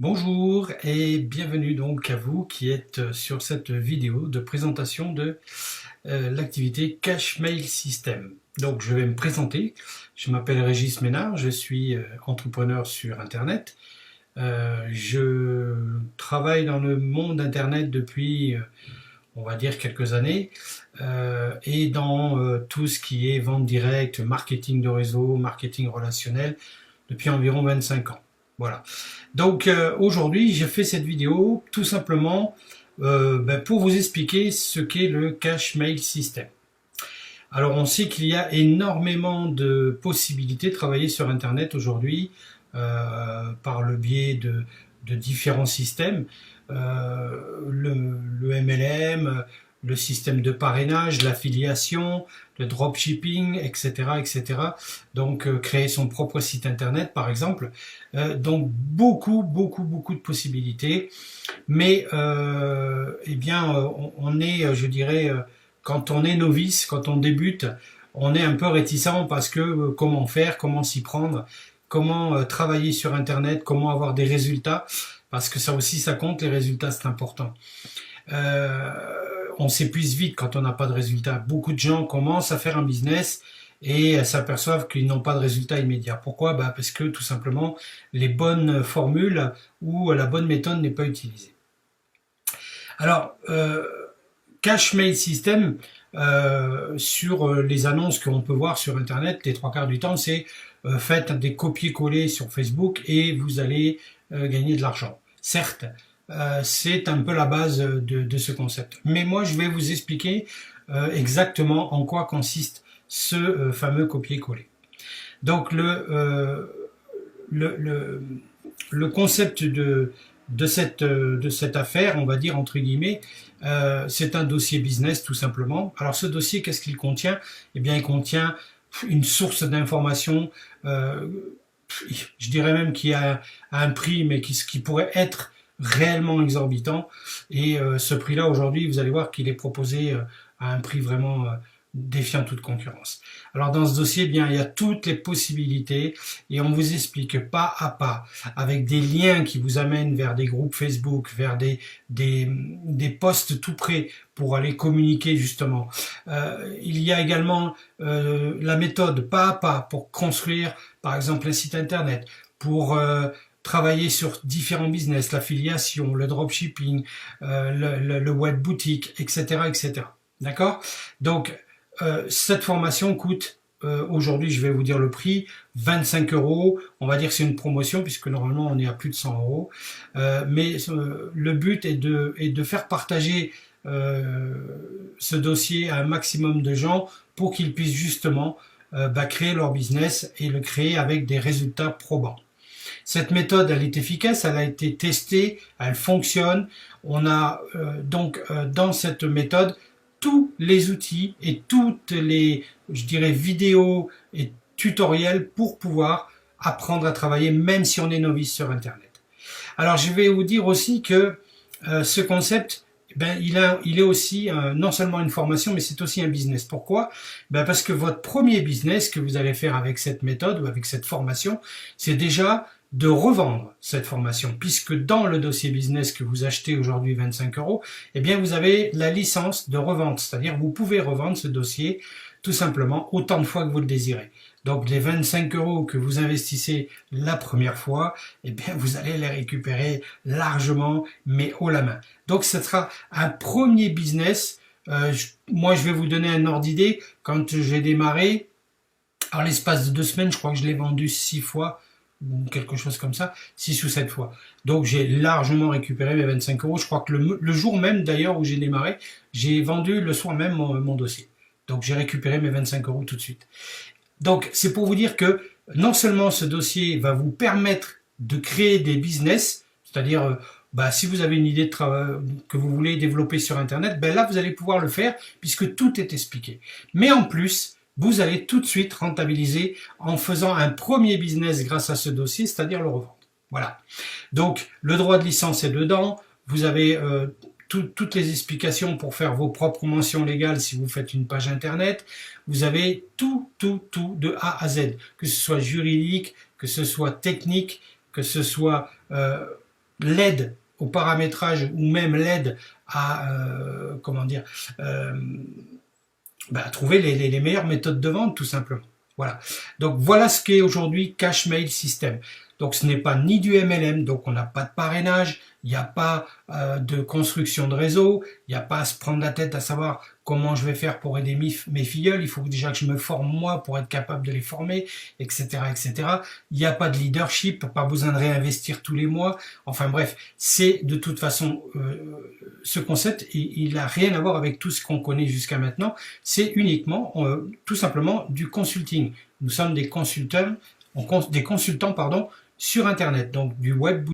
Bonjour et bienvenue donc à vous qui êtes sur cette vidéo de présentation de l'activité Cash Mail System. Donc je vais me présenter, je m'appelle Régis Ménard, je suis entrepreneur sur Internet. Je travaille dans le monde Internet depuis on va dire quelques années et dans tout ce qui est vente directe, marketing de réseau, marketing relationnel depuis environ 25 ans. Voilà. Donc aujourd'hui, j'ai fait cette vidéo tout simplement pour vous expliquer ce qu'est le Cash Mail System. Alors on sait qu'il y a énormément de possibilités de travailler sur Internet aujourd'hui par le biais de différents systèmes. Le MLM, le système de parrainage, l'affiliation, le dropshipping, etc., etc. Donc créer son propre site internet, par exemple. Donc beaucoup de possibilités. Mais eh bien, on est, je dirais, quand on est novice, quand on débute, on est un peu réticent parce que comment faire, comment s'y prendre, comment travailler sur Internet, comment avoir des résultats, parce que ça aussi, ça compte, les résultats, c'est important. Euh, on s'épuise vite quand on n'a pas de résultats. Beaucoup de gens commencent à faire un business et s'aperçoivent qu'ils n'ont pas de résultats immédiats. Pourquoi? Parce que tout simplement, les bonnes formules ou la bonne méthode n'est pas utilisée. Alors, Cash Mail System, sur les annonces qu'on peut voir sur Internet, les trois quarts du temps, c'est faites des copier-coller sur Facebook et vous allez gagner de l'argent. Certes, c'est un peu la base de ce concept. Mais moi, je vais vous expliquer exactement en quoi consiste ce fameux copier-coller. Donc, le concept de cette affaire, on va dire entre guillemets, c'est un dossier business tout simplement. Alors ce dossier, qu'est-ce qu'il contient? Eh bien, il contient une source d'information, je dirais même qu'il y a un prix, mais qui pourrait être réellement exorbitant. Et ce prix-là, aujourd'hui, vous allez voir qu'il est proposé à un prix vraiment défiant toute concurrence. Alors dans ce dossier, eh bien, il y a toutes les possibilités et on vous explique pas à pas, avec des liens qui vous amènent vers des groupes Facebook, vers des posts tout prêts pour aller communiquer justement. Il y a également la méthode pas à pas pour construire par exemple un site internet, pour travailler sur différents business, l'affiliation, le dropshipping, le web boutique, etc., etc. D'accord? Donc cette formation coûte, aujourd'hui je vais vous dire le prix, 25 euros. On va dire que c'est une promotion puisque normalement on est à plus de 100 euros. Mais le but est de faire partager ce dossier à un maximum de gens pour qu'ils puissent justement créer leur business et le créer avec des résultats probants. Cette méthode, elle est efficace, elle a été testée, elle fonctionne. On a donc dans cette méthode tous les outils et toutes les, je dirais, vidéos et tutoriels pour pouvoir apprendre à travailler même si on est novice sur Internet. Alors je vais vous dire aussi que ce concept, il est aussi non seulement une formation, mais c'est aussi un business. Pourquoi? Parce que votre premier business que vous allez faire avec cette méthode ou avec cette formation, c'est déjà de revendre cette formation, puisque dans le dossier business que vous achetez aujourd'hui 25 euros, eh bien vous avez la licence de revente, c'est-à-dire vous pouvez revendre ce dossier tout simplement autant de fois que vous le désirez. Donc les 25 euros que vous investissez la première fois, eh bien vous allez les récupérer largement, mais haut la main. Donc ce sera un premier business. Moi je vais vous donner un ordre d'idée. Quand j'ai démarré, en l'espace de 2 semaines, je crois que je l'ai vendu 6 fois, ou quelque chose comme ça, 6 ou 7 fois. Donc j'ai largement récupéré mes 25 euros. Je crois que le jour même d'ailleurs où j'ai démarré, j'ai vendu le soir même mon dossier. Donc j'ai récupéré mes 25 euros tout de suite. Donc c'est pour vous dire que non seulement ce dossier va vous permettre de créer des business, c'est-à-dire si vous avez une idée de travail que vous voulez développer sur Internet, là vous allez pouvoir le faire puisque tout est expliqué. Mais en plus, vous allez tout de suite rentabiliser en faisant un premier business grâce à ce dossier, c'est-à-dire le revendre. Voilà. Donc, le droit de licence est dedans. Vous avez toutes les explications pour faire vos propres mentions légales si vous faites une page internet. Vous avez tout de A à Z, que ce soit juridique, que ce soit technique, que ce soit l'aide au paramétrage ou même l'aide à comment dire trouver les meilleures méthodes de vente tout simplement. Voilà. Donc voilà ce qu'est aujourd'hui Cash Mail System. Donc ce n'est pas ni du MLM, donc on n'a pas de parrainage, il n'y a pas de construction de réseau, il n'y a pas à se prendre la tête à savoir comment je vais faire pour aider mes filleuls, il faut déjà que je me forme moi pour être capable de les former, etc. etc. Il n'y a pas de leadership, pas besoin de réinvestir tous les mois, enfin bref, c'est de toute façon, ce concept, il n'a rien à voir avec tout ce qu'on connaît jusqu'à maintenant, c'est uniquement, tout simplement, du consulting. Nous sommes des consultants, sur Internet, donc du web